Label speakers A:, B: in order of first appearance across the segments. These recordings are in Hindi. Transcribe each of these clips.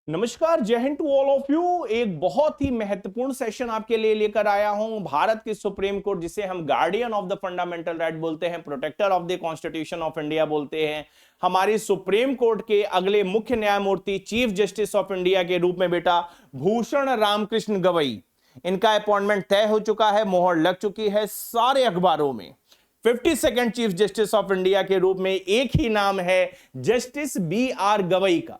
A: नमस्कार, जय Hind to all of you. एक बहुत ही महत्वपूर्ण सेशन आपके लिए लेकर आया हूं। भारत की सुप्रीम कोर्ट, जिसे हम guardian of the fundamental right बोलते हैं, protector of the constitution of India बोलते हैं, हमारी सुप्रीम कोर्ट के अगले मुख्य न्यायमूर्ति चीफ जस्टिस ऑफ इंडिया के रूप में बेटा भूषण रामकृष्ण गवई, इनका अपॉइंटमेंट तय हो चुका है, मोहर लग चुकी है सारे अखबारों में। 52nd chief justice of India के रूप में एक ही नाम है, जस्टिस बी आर गवई का।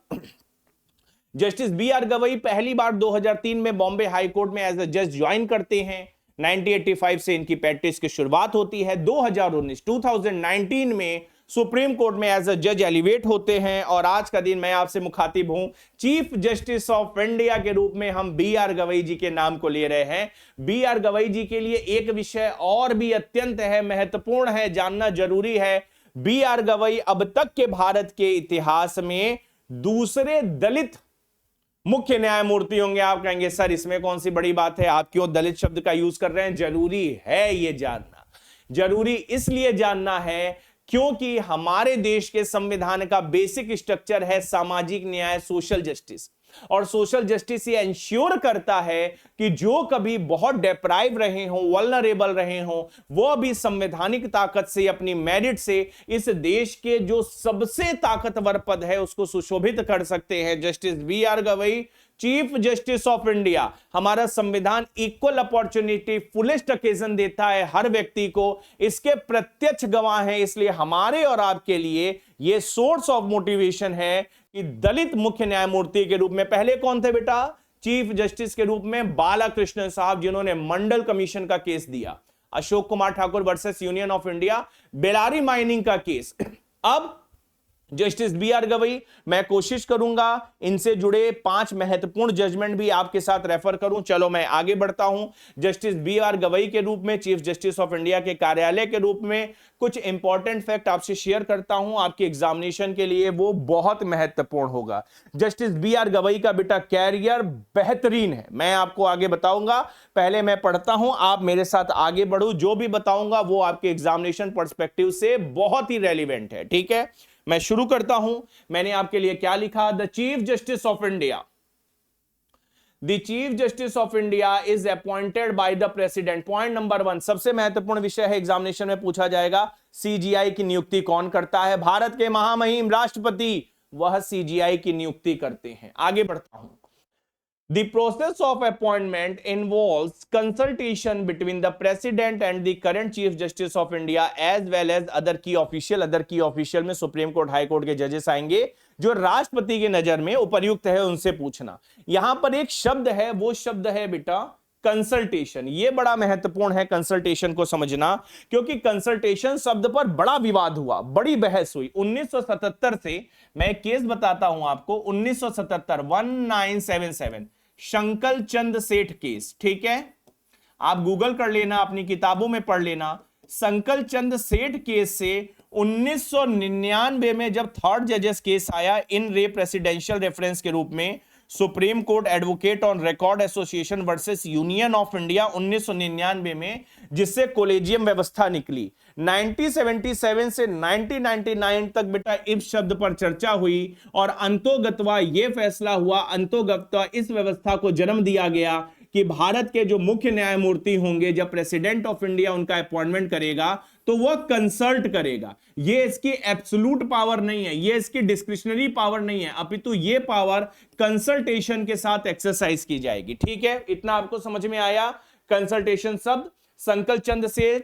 A: जस्टिस बी आर गवई पहली बार 2003 में बॉम्बे हाई कोर्ट में एज अ जज ज्वाइन करते हैं। 1985 से इनकी प्रैक्टिस की शुरुआत होती है। 2019 में सुप्रीम कोर्ट में एज अ जज एलिवेट होते हैं और आज का दिन मैं आपसे मुखातिब हूं। चीफ जस्टिस ऑफ इंडिया के रूप में हम बी आर गवई जी के नाम को ले रहे हैं। बी आर गवई जी के लिए एक विषय और भी अत्यंत है, महत्वपूर्ण है, जानना जरूरी है। बी आर गवई अब तक के भारत के इतिहास में दूसरे दलित मुख्य न्यायमूर्ति होंगे। आप कहेंगे सर इसमें कौन सी बड़ी बात है, आप क्यों दलित शब्द का यूज कर रहे हैं? जरूरी है ये जानना। जरूरी इसलिए जानना है क्योंकि हमारे देश के संविधान का बेसिक स्ट्रक्चर है सामाजिक न्याय, सोशल जस्टिस। और सोशल जस्टिस ये इंश्योर करता है कि जो कभी बहुत डेप्राइव रहे हो, वल्नरेबल रहे हो, वो भी संवैधानिक ताकत से, अपनी मेरिट से इस देश के जो सबसे ताकतवर पद है उसको सुशोभित कर सकते हैं। Justice B R Gavai, chief justice of India. हमारा संविधान इक्वल अपॉर्चुनिटी, फुलेस्ट ओकेजन देता है हर व्यक्ति को, इसके प्रत्यक्ष गवाह हैं। इसलिए हमारे और आपके लिए यह सोर्स ऑफ मोटिवेशन है कि दलित मुख्य न्यायमूर्ति के रूप में पहले कौन थे बेटा? चीफ जस्टिस के रूप में बालाकृष्णन साहब, जिन्होंने मंडल कमीशन का केस दिया, Ashok Kumar Thakur versus union of India, Bellary mining का केस। अब जस्टिस बी आर गवई, मैं कोशिश करूंगा इनसे जुड़े 5 महत्वपूर्ण जजमेंट भी आपके साथ रेफर करूं। चलो मैं आगे बढ़ता हूं। जस्टिस बी आर गवई के रूप में, चीफ जस्टिस ऑफ इंडिया के कार्यालय के रूप में कुछ इंपॉर्टेंट फैक्ट आपसे शेयर करता हूं, आपके एग्जामिनेशन के लिए वो बहुत महत्वपूर्ण होगा। जस्टिस बी आर गवई का बेटा कैरियर बेहतरीन है, मैं आपको आगे बताऊंगा। पहले मैं पढ़ता हूं, आप मेरे साथ आगे बढ़ो। जो भी बताऊंगा वो आपके एग्जामिनेशन पर्सपेक्टिव से बहुत ही रेलिवेंट है, ठीक है? मैं शुरू करता हूं। मैंने आपके लिए क्या लिखा? The Chief justice of India, the Chief justice of India is appointed by the president. Point number 1, सबसे महत्वपूर्ण विषय है, एग्जामिनेशन में पूछा जाएगा। सीजीआई की नियुक्ति कौन करता है? भारत के महामहिम राष्ट्रपति, वह सीजीआई की नियुक्ति करते हैं। आगे बढ़ता हूं। The process of appointment involves consultation between the president and the current chief justice of India as well as other key official। other key official में सुप्रीम कोर्ट, हाई कोर्ट के जजेस आएंगे जो राष्ट्रपति की नजर में उपयुक्त है, उनसे पूछना। यहां पर एक शब्द है, वो शब्द है बेटा कंसल्टेशन। ये बड़ा महत्वपूर्ण है कंसल्टेशन को समझना, क्योंकि कंसल्टेशन शब्द पर बड़ा विवाद हुआ, बड़ी बहस हुई। 1977 से, मैं केस बताता हूं आपको, 1977 1977 शंकर चंद सेठ केस, ठीक है? आप गूगल कर लेना, अपनी किताबों में पढ़ लेना। शंकर चंद सेठ केस से 1999 में जब थर्ड जजेस केस आया इन रे प्रेसिडेंशियल रेफरेंस के रूप में, supreme Court Advocate on Record Association versus union of India 1999 में, जिससे कोलेजियम व्यवस्था निकली। 1977 से 1999 तक बेटा इस शब्द पर चर्चा हुई और अंतोगत्वा यह फैसला हुआ, अंतोगत्वा इस व्यवस्था को जन्म दिया गया कि भारत के जो मुख्य न्यायमूर्ति होंगे, जब प्रेसिडेंट ऑफ इंडिया उनका अपॉइंटमेंट करेगा तो वह कंसल्ट करेगा। ये इसकी एब्सोल्यूट पावर नहीं है, ये इसकी डिस्क्रिशनरी पावर नहीं है, अपितु ये पावर कंसल्टेशन के साथ एक्सरसाइज की जाएगी, ठीक है? इतना आपको समझ में आया? कंसल्टेशन शब्द। शंकर चंद से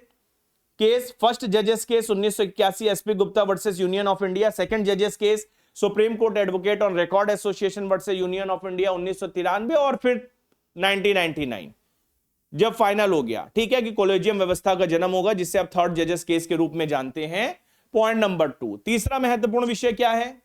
A: केस, फर्स्ट जजेस case 1981 SP Gupta versus union of India. Second जजेस case Supreme Court Advocate on Record Association versus union of India 1993, और फिर 1999 जब फाइनल हो गया, ठीक है, कि कोलेजियम व्यवस्था का जन्म होगा, जिसे आप थर्ड जजेस केस के रूप में जानते हैं। पॉइंट नंबर 2, तीसरा महत्वपूर्ण विषय क्या है?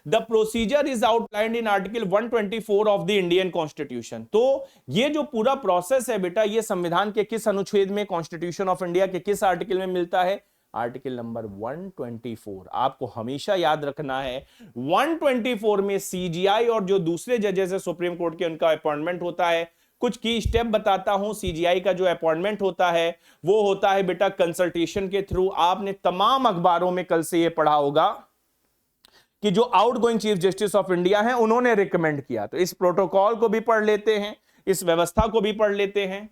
A: The procedure is outlined in article 124 of the Indian constitution. तो ये जो पूरा प्रोसेस है बेटा, ये संविधान के किस अनुच्छेद में, कॉन्स्टिट्यूशन ऑफ इंडिया के किस आर्टिकल में मिलता है? Article number 124। आपको हमेशा याद रखना है, 124 में सीजीआई और जो दूसरे जजेस है सुप्रीम कोर्ट के, उनका अपॉइंटमेंट होता है। कुछ की स्टेप बताता हूं। सीजीआई का जो अपॉइंटमेंट होता है वो होता है बेटा कंसल्टेशन के थ्रू। आपने तमाम अखबारों में कल से ये पढ़ा होगा कि जो outgoing chief justice of India हैं उन्होंने रिकमेंड किया। तो इस प्रोटोकॉल को भी पढ़ लेते हैं, इस व्यवस्था को भी पढ़ लेते हैं।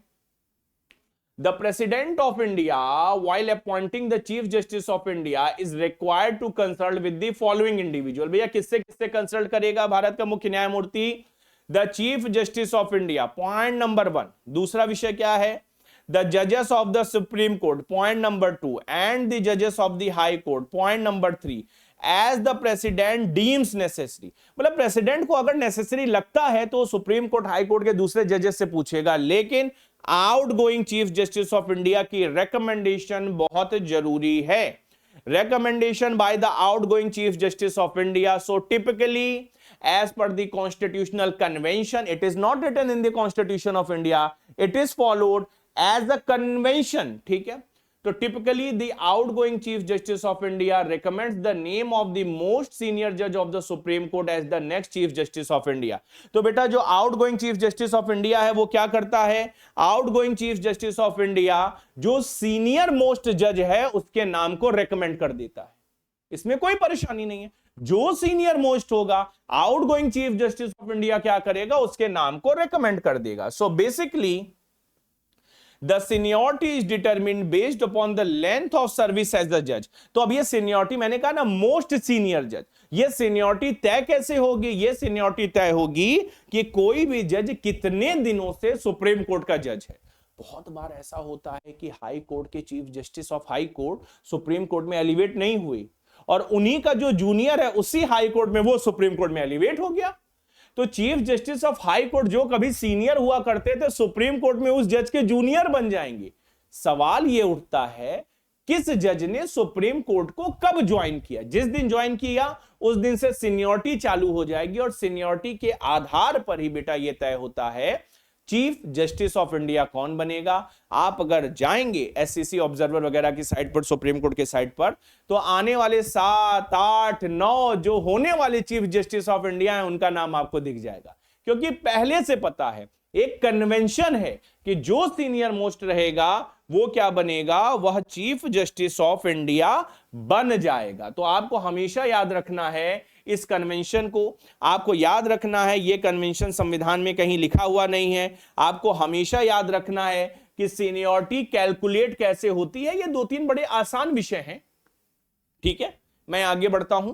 A: The President of India, while appointing the Chief Justice of India, is required to consult with the following individual। भैया किससे किससे कंसल्ट करेगा भारत का मुख्य न्यायमूर्ति? The Chief justice of India, point number 1। दूसरा विषय क्या है? द जजेस of the Supreme Court, point number 2, and the जजेस of the High Court, point number 3, as the President deems necessary. मतलब प्रेसिडेंट को अगर नेसेसरी लगता है तो सुप्रीम कोर्ट, हाई कोर्ट के दूसरे जजेस से पूछेगा, लेकिन outgoing chief justice of India की रिकमेंडेशन बहुत जरूरी है। Recommendation by the outgoing chief justice of India. So typically as per the constitutional convention, it is not written in the constitution of India, it is followed as a convention। ठीक है, तो typically the outgoing chief justice of India recommends the name of the most senior judge of the Supreme Court as the next chief justice of India। तो बेटा जो outgoing chief justice of India है वो क्या करता है? outgoing chief justice of India जो senior most judge है उसके नाम को recommend कर देता है। इसमें कोई परेशानी नहीं है, जो सीनियर मोस्ट होगा outgoing chief justice of India क्या करेगा? उसके नाम को रेकमेंड कर देगा। So basically the seniority is determined based upon the length of service as the जज। तो अब ये सीनियरिटी मैंने कहा ना, मोस्ट सीनियर जज, ये सीनियरिटी तय कैसे होगी? ये सीनियरिटी तय होगी कि कोई भी जज कितने दिनों से सुप्रीम कोर्ट का जज है। बहुत बार ऐसा होता है कि हाई कोर्ट के chief justice of high court supreme court में एलिवेट नहीं हुए और उन्हीं का जो जूनियर है उसी हाई कोर्ट में वो सुप्रीम कोर्ट में एलिवेट हो गया। तो chief justice of high court जो कभी सीनियर हुआ करते थे सुप्रीम कोर्ट में उस जज के जूनियर बन जाएंगे। सवाल ये उठता है किस जज ने सुप्रीम कोर्ट को कब ज्वाइन किया? जिस दिन ज्वाइन किया उस दिन से सीनियरिटी चालू हो जाएगी और सीनियरिटी के आधार पर ही बेटा ये तय होता है चीफ जस्टिस ऑफ इंडिया कौन बनेगा। आप अगर जाएंगे एससीसी ऑब्जर्वर वगैरह की साइट पर, सुप्रीम कोर्ट के साइट पर, तो आने वाले 7, 8, 9 जो होने वाले चीफ जस्टिस ऑफ इंडिया हैं उनका नाम आपको दिख जाएगा, क्योंकि पहले से पता है, एक कन्वेंशन है कि जो सीनियर मोस्ट रहेगा वो क्या बनेगा? वह चीफ जस्टिस ऑफ इंडिया बन जाएगा। तो आपको हमेशा याद रखना है इस कन्वेंशन को, आपको याद रखना है ये कन्वेंशन संविधान में कहीं लिखा हुआ नहीं है। आपको हमेशा याद रखना है कि सीनियरिटी कैलकुलेट कैसे होती है। ये 2-3 बड़े आसान विषय हैं। ठीक है, मैं आगे बढ़ता हूं।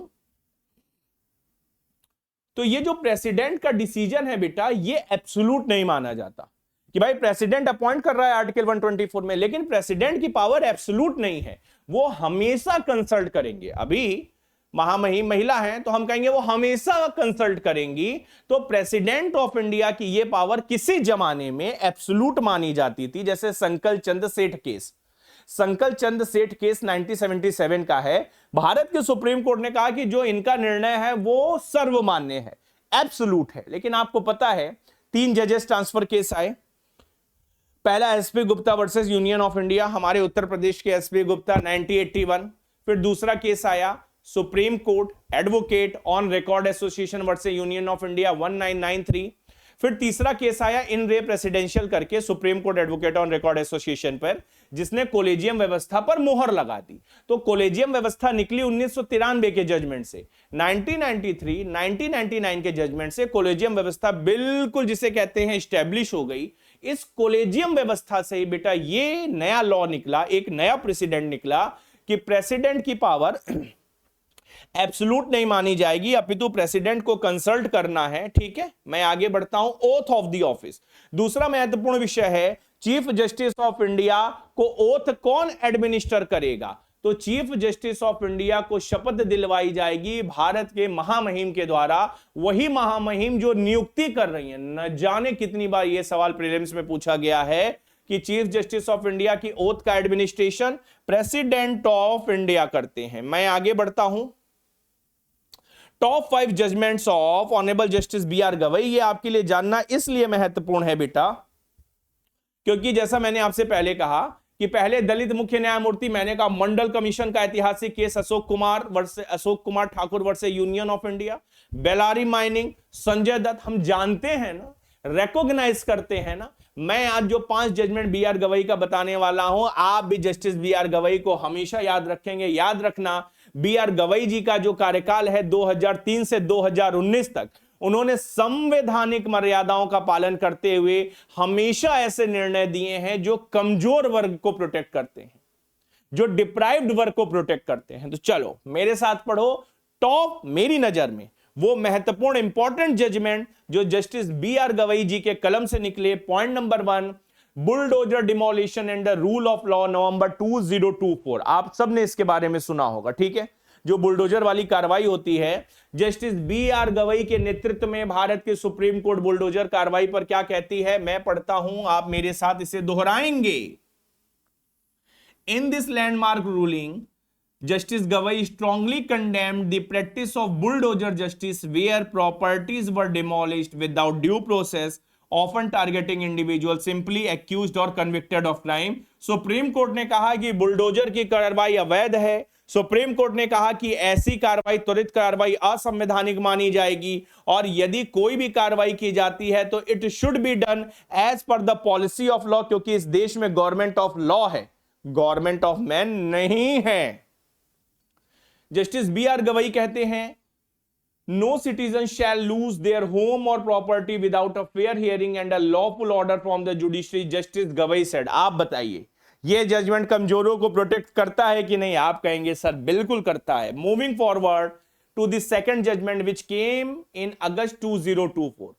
A: तो ये जो प्रेसिडेंट का डिसीजन है बेटा, ये एब्सोल्यूट नहीं माना जाता कि भाई प्रेसिडेंट अपॉइंट कर रहा है आर्टिकल 124 में, लेकिन प्रेसिडेंट की पावर एब्सोल्यूट नहीं है, वो हमेशा कंसल्ट करेंगे। अभी महामहिम महिला हैं तो हम कहेंगे वो हमेशा कंसल्ट करेंगी। तो प्रेसिडेंट ऑफ इंडिया की ये पावर किसी जमाने में एब्सोल्यूट मानी जाती थी। जैसे संकल चंद सेठ केस, संकल चंद सेठ केस 1977 का है। भारत के सुप्रीम कोर्ट ने कहा कि जो इनका निर्णय है वो सर्वमान्य है, एब्सोल्यूट है। लेकिन आपको पता है 3 जजेस ट्रांसफर केस आए। पहला SP Gupta versus union of India, हमारे उत्तर प्रदेश के एसपी गुप्ता 1981। फिर दूसरा केस आया supreme Court Advocate on Record Association versus union of India 1993। फिर तीसरा केस आया इन रे प्रेसिडेंशियल करके supreme Court Advocate on Record association पर, जिसने कोलेजियम व्यवस्था पर मोहर लगा दी। तो कोलेजियम व्यवस्था निकली 1993 के जजमेंट से। 1993, 1999 के जजमेंट से कोलेजियम व्यवस्था बिल्कुल जिसे कहते हैं एस्टेब्लिश हो गई। इस कोलेजियम व्यवस्था से ही बेटा ये नया लॉ निकला, एक नया प्रेसिडेंट निकला कि प्रेसिडेंट की पावर एब्सोल्यूट नहीं मानी जाएगी, अपितु प्रेसिडेंट को कंसल्ट करना है। ठीक है, मैं आगे बढ़ता हूं। ओथ ऑफ द ऑफिस, दूसरा महत्वपूर्ण विषय है। चीफ जस्टिस ऑफ इंडिया को ओथ कौन एडमिनिस्टर करेगा? तो चीफ जस्टिस ऑफ इंडिया को शपथ दिलवाई जाएगी भारत के महामहिम के द्वारा, वही महामहिम जो नियुक्ति कर रही है। न जाने कितनी बार यह सवाल प्रीलिम्स में पूछा गया है कि चीफ जस्टिस ऑफ इंडिया की ओथ का एडमिनिस्ट्रेशन प्रेसिडेंट ऑफ इंडिया करते हैं। मैं आगे बढ़ता हूं। Top 5 judgements of honourable justice B R. Gavai, ये आपके लिए जानना इसलिए महत्वपूर्ण है बेटा क्योंकि जैसा मैंने आपसे पहले कहा कि पहले दलित मुख्य न्यायमूर्ति, मैंने कहा मंडल कमीशन का ऐतिहासिक case Ashok Kumar Thakur versus union of India, Bellary mining, Sanjay Dutt, हम जानते हैं ना, रिकॉग्नाइज करते हैं ना। मैं आज जो 5 जजमेंट बी.आर. गवई का बताने वाला हूं, आप भी जस्टिस बी.आर. गवई को हमेशा याद रखेंगे। याद रखना बी आर गवई जी का जो कार्यकाल है 2003 से 2019 तक, उन्होंने संवैधानिक मर्यादाओं का पालन करते हुए हमेशा ऐसे निर्णय दिए हैं जो कमजोर वर्ग को प्रोटेक्ट करते हैं, जो डिप्राइव्ड वर्ग को प्रोटेक्ट करते हैं। तो चलो मेरे साथ पढ़ो टॉप मेरी नजर में वो महत्वपूर्ण इंपॉर्टेंट जजमेंट जो justice B R Gavai ji के कलम से निकले। Point number 1, bulldozer demolition and the rule of law, November 2024। आप सबने इसके बारे में सुना होगा, ठीक है। जो बुलडोजर वाली कार्रवाई होती है, जस्टिस बी आर गवई के नेतृत्व में भारत के सुप्रीम कोर्ट बुलडोजर कार्रवाई पर क्या कहती है, मैं पढ़ता हूं, आप मेरे साथ इसे दोहराएंगे। In this landmark ruling, Justice Gavai strongly condemned the practice of bulldozer justice where properties were demolished without due process, often targeting individuals simply accused or convicted of crime. Supreme court ने कहा कि बुलडोजर की कार्रवाई अवैध है। सुप्रीम कोर्ट ने कहा कि ऐसी कार्रवाई, त्वरित कार्रवाई असंवैधानिक मानी जाएगी, और यदि कोई भी कार्रवाई की जाती है तो it should be done as per the policy of law, क्योंकि इस देश में गवर्नमेंट ऑफ लॉ है, गवर्नमेंट ऑफ मैन नहीं है। जस्टिस बी आर गवई कहते हैं, no citizen shall lose their home और property without a fair hearing and a lawful order from the judiciary, justice Gavai said. आप बताइए यह जजमेंट कमजोरों को प्रोटेक्ट करता है कि नहीं? आप कहेंगे सर बिल्कुल करता है। Moving forward to the second judgement which came in August 2024,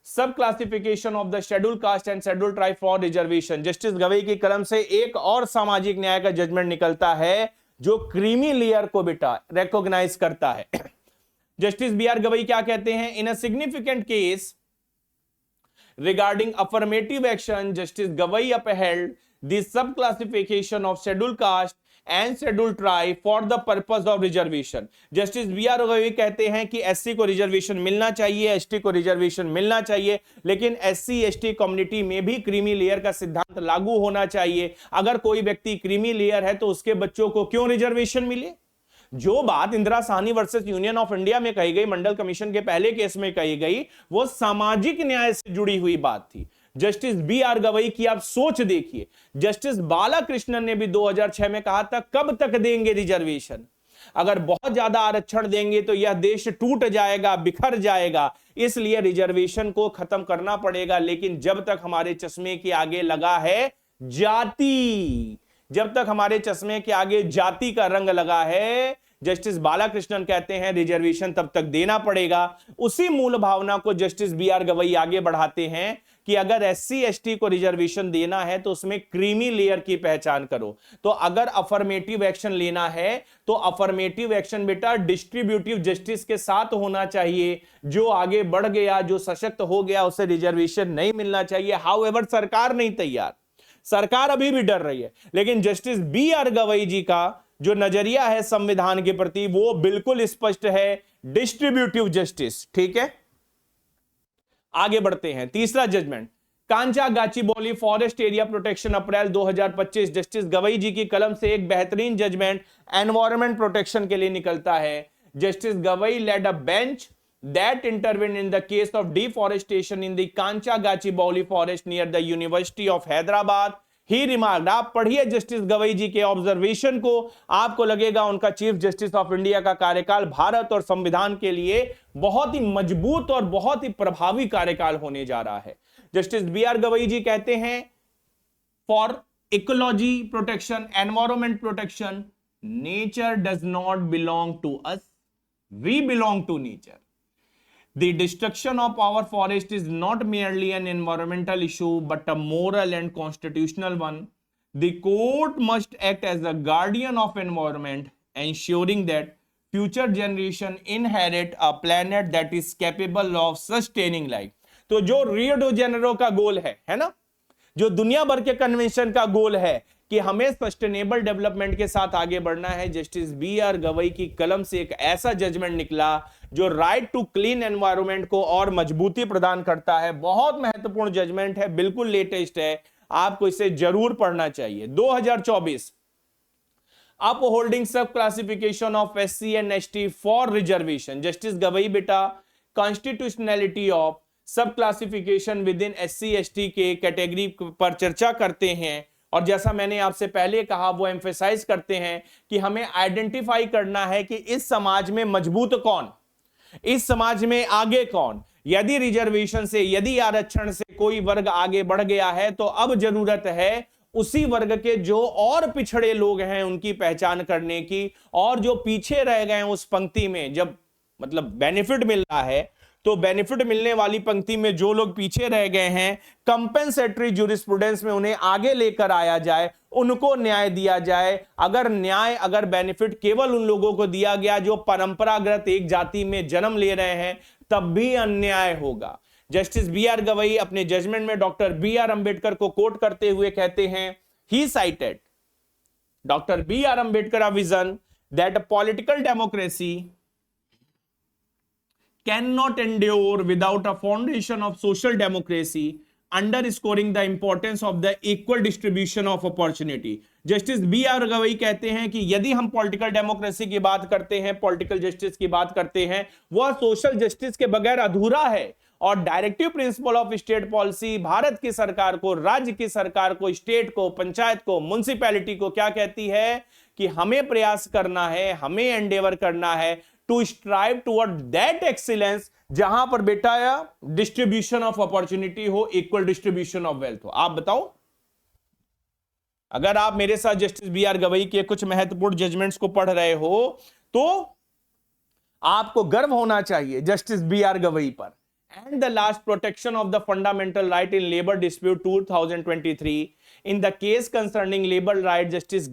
A: sub classification of the schedule caste and schedule tribe for reservation. Justice Gavai की कलम से एक और सामाजिक न्याय का जजमेंट निकलता है जो क्रीमी लेयर को बेटा रिकॉग्नाइज करता है। जस्टिस बी आर गवई क्या कहते हैं, in a significant case regarding affirmative action, justice Gavai upheld the sub classification of schedule caste and schedule tribe for the purpose of reservation. Justice B R Gavai कहते हैं कि एससी को रिजर्वेशन मिलना चाहिए, एसटी को रिजर्वेशन मिलना चाहिए, लेकिन एससी एसटी कम्युनिटी में भी क्रीमी लेयर का सिद्धांत लागू होना चाहिए। अगर कोई व्यक्ति क्रीमी लेयर है तो उसके बच्चों को क्यों रिजर्वेशन मिले? जो बात Indira Sahni versus union of India में कही गई, मंडल कमीशन के पहले केस में कही गई, वो सामाजिक न्याय से जुड़ी हुई बात थी। जस्टिस बी आर गवई की आप सोच देखिए, जस्टिस बालाकृष्णन ने भी 2006 में कहा था कब तक देंगे रिजर्वेशन, अगर बहुत ज्यादा आरक्षण देंगे तो यह देश टूट जाएगा, बिखर जाएगा, इसलिए रिजर्वेशन को खत्म करना पड़ेगा। लेकिन जब तक हमारे चश्मे के आगे लगा है जाति, जब तक हमारे चश्मे के आगे जाति का रंग लगा है, जस्टिस बालाकृष्णन कहते हैं रिजर्वेशन तब तक देना पड़ेगा। उसी मूल भावना को जस्टिस बी आर गवई आगे बढ़ाते हैं कि अगर एससी एसटी को रिजर्वेशन देना है तो उसमें क्रीमी लेयर की पहचान करो। तो अगर अफर्मेटिव एक्शन लेना है तो अफर्मेटिव एक्शन बेटा डिस्ट्रीब्यूटिव जस्टिस के साथ होना चाहिए। जो आगे बढ़ गया, जो सशक्त हो गया, उसे रिजर्वेशन नहीं मिलना चाहिए। हाउएवर सरकार नहीं तैयार, सरकार अभी भी डर रही है, लेकिन जस्टिस बी आर गवई जी का जो नजरिया है संविधान के प्रति वो बिल्कुल स्पष्ट है, डिस्ट्रीब्यूटिव जस्टिस। ठीक है, आगे बढ़ते हैं। तीसरा जजमेंट, Kancha Gachibowli forest area protection, April 2025। Justice Gavai ji की कलम से एक बेहतरीन जजमेंट एनवायरमेंट प्रोटेक्शन के लिए निकलता है। Justice Gavai led a bench that intervened in the case of deforestation in the Kancha Gachibowli forest near the University of Hyderabad. He remarked, आप पढ़िए जस्टिस गवई जी के ऑब्जर्वेशन को, आपको लगेगा उनका चीफ जस्टिस ऑफ इंडिया का कार्यकाल भारत और संविधान के लिए बहुत ही मजबूत और बहुत ही प्रभावी कार्यकाल होने जा रहा है। Justice B R Gavai ji कहते हैं, for ecology protection, environment protection, nature does not belong to us, we belong to nature. The destruction of our forest is not merely an environmental issue but a moral and constitutional one. The court must act as a guardian of environment, ensuring that future generation inherit a planet that is capable of sustaining life. तो जो रियो डी जेनेरो का गोल है ना, जो दुनिया भर के कन्वेंशन का गोल है कि हमें सस्टेनेबल डेवलपमेंट के साथ आगे बढ़ना है, जस्टिस बी आर गवई की कलम से एक ऐसा जजमेंट निकला जो राइट टू क्लीन एनवायरनमेंट को और मजबूती प्रदान करता है। बहुत महत्वपूर्ण जजमेंट है, बिल्कुल लेटेस्ट है, आपको इसे जरूर पढ़ना चाहिए। 2024, अपहोल्डिंग सब classification of SC and ST for reservation. Justice Gavai बेटा कॉन्स्टिट्यूशनैलिटी ऑफ सब classification with in SC ST के कैटेगरी पर चर्चा करते हैं और जैसा मैंने आपसे पहले कहा, वो एम्फेसाइज करते हैं कि हमें आइडेंटिफाई करना है कि इस समाज में मजबूत कौन, इस समाज में आगे कौन। यदि रिजर्वेशन से, यदि आरक्षण से कोई वर्ग आगे बढ़ गया है तो अब जरूरत है उसी वर्ग के जो और पिछड़े लोग हैं उनकी पहचान करने की, और जो पीछे रह गए हैं उस पंक्ति में, जब मतलब बेनिफिट मिल रहा है तो बेनिफिट मिलने वाली पंक्ति में जो लोग पीछे रह गए हैं, कंपेंसेटरी ज्यूरिस्प्रूडेंस में उन्हें आगे लेकर आया जाए, उनको न्याय दिया जाए। अगर बेनिफिट केवल उन लोगों को दिया गया जो परंपरागत एक जाति में जन्म ले रहे हैं, तब भी अन्याय होगा। जस्टिस बी आर गवई अपने जजमेंट में डॉक्टर बी आर अंबेडकर को कोट करते हुए कहते हैं, he cited doctor B R Ambedkar a vision that political democracy cannot endure without a foundation of social democracy, underscoring the importance of the equal distribution of opportunity। Justice B R Gavai कहते हैं कि यदि हम पॉलिटिकल डेमोक्रेसी की बात करते हैं, पॉलिटिकल जस्टिस की बात करते हैं, वह सोशल जस्टिस के बगैर अधूरा है। और directive principle of state policy Bharat की सरकार को, राज्य की सरकार को, स्टेट को, पंचायत को, म्युनिसिपैलिटी को क्या कहती है कि हमें प्रयास करना है, हमें एंडेवर करना है to strive toward that excellence, जहां पर बेटा डिस्ट्रीब्यूशन ऑफ अपॉर्चुनिटी हो, इक्वल डिस्ट्रीब्यूशन ऑफ वेल्थ हो। आप बताओ, अगर आप मेरे साथ जस्टिस बी आर गवई के कुछ महत्वपूर्ण जजमेंट्स को पढ़ रहे हो तो आपको गर्व होना चाहिए जस्टिस बी आर गवई पर। And the last, protection of the fundamental right in labour dispute 2023, in the case concerning labour right, justice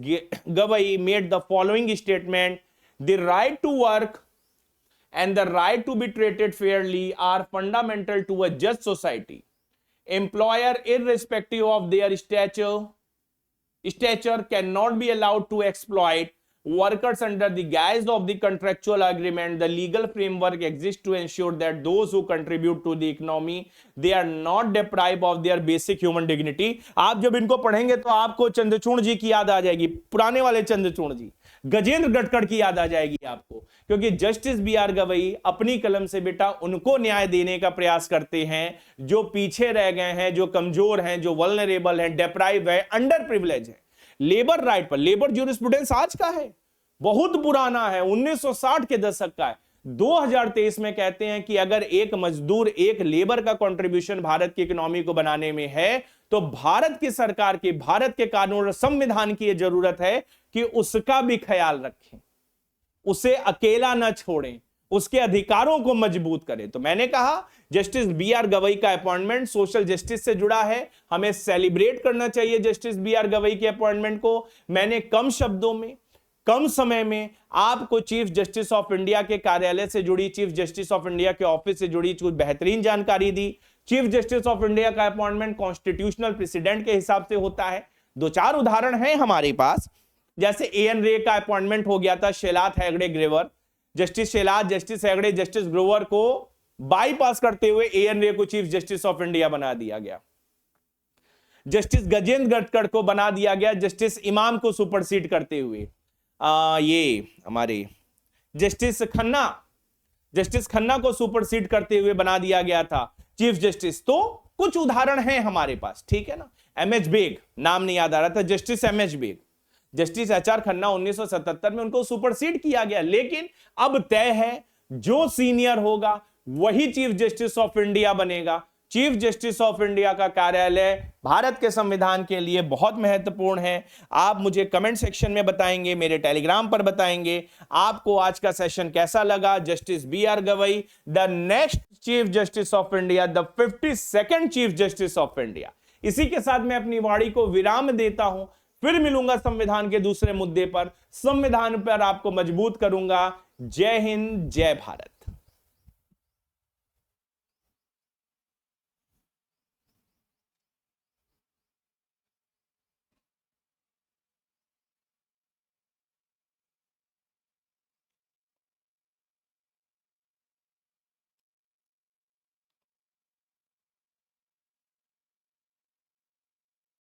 A: Gavai made the following statement: the right to work and the right to be treated fairly are fundamental to a just society. Employer, irrespective of their stature cannot be allowed to exploit workers under the guise of the contractual agreement. The legal framework exists to ensure that those who contribute to the economy, they are not deprived of their basic human dignity। आप जब इनको पढ़ेंगे तो आपको चंद्रचूड़ जी की याद आ जाएगी, पुराने वाले चंद्रचूड़ जी, गजेंद्र गटकड़ की याद आ जाएगी आपको, क्योंकि जस्टिस बी आर गवई अपनी कलम से बेटा उनको न्याय देने का प्रयास करते हैं जो पीछे रह गए हैं, जो कमजोर हैं, जो वल्नरेबल हैं, डेप्राइव है, अंडर प्रिविलेज है। लेबर राइट पर, लेबर ज्यूरिस्प्रूडेंस आज का है, बहुत पुराना है, 1960 के दशक का है। 2023 में कहते हैं कि अगर एक मजदूर, एक लेबर का कंट्रीब्यूशन भारत की इकोनॉमी को बनाने में है तो भारत की सरकार की, भारत के कानून और संविधान की यह जरूरत है कि उसका भी ख्याल रखें, उसे अकेला न छोड़ें, उसके अधिकारों को मजबूत करें। तो मैंने कहा जस्टिस बी आर गवई का अपॉइंटमेंट सोशल जस्टिस से जुड़ा है, हमें सेलिब्रेट करना चाहिए जस्टिस बी आर गवई के अपॉइंटमेंट को। मैंने कम शब्दों में, कम समय में आपको चीफ जस्टिस ऑफ इंडिया के कार्यालय से जुड़ी, चीफ जस्टिस ऑफ इंडिया के ऑफिस से जुड़ी कुछ बेहतरीन जानकारी दी। चीफ जस्टिस ऑफ इंडिया का अपॉइंटमेंट कॉन्स्टिट्यूशनल प्रेसिडेंट के हिसाब से होता है। 2-4 उदाहरण हैं हमारे पास, जैसे एएन रे का अपॉइंटमेंट हो गया था Shelat Hegde Grover. Justice Shelat, justice Hegde, justice Grover को बाईपास करते हुए एएन रे को चीफ जस्टिस ऑफ इंडिया बना दिया गया। जस्टिस गजेंद्र गटकड़ को बना दिया गया जस्टिस इमाम को सुपरसीड करते हुए। ये हमारे जस्टिस खन्ना को सुपरसीड करते हुए बना दिया गया था चीफ जस्टिस। तो कुछ उदाहरण हैं हमारे पास, ठीक है ना। एमएच बेग, नाम नहीं याद आ रहा था, justice M H Beg, justice H R Khanna 1977 में उनको सुपरसीड किया गया। लेकिन अब तय है जो सीनियर होगा वही चीफ जस्टिस ऑफ इंडिया बनेगा। चीफ जस्टिस ऑफ इंडिया का कार्यालय भारत के संविधान के लिए बहुत महत्वपूर्ण है। आप मुझे कमेंट सेक्शन में बताएंगे, मेरे टेलीग्राम पर बताएंगे आपको आज का सेशन कैसा लगा। Justice B R Gavai, the next chief justice of India, the 52nd chief justice of India. इसी के साथ मैं अपनी वाणी को विराम देता हूं, फिर मिलूंगा संविधान के दूसरे मुद्दे पर, संविधान पर आपको मजबूत करूंगा। जय हिंद, जय भारत।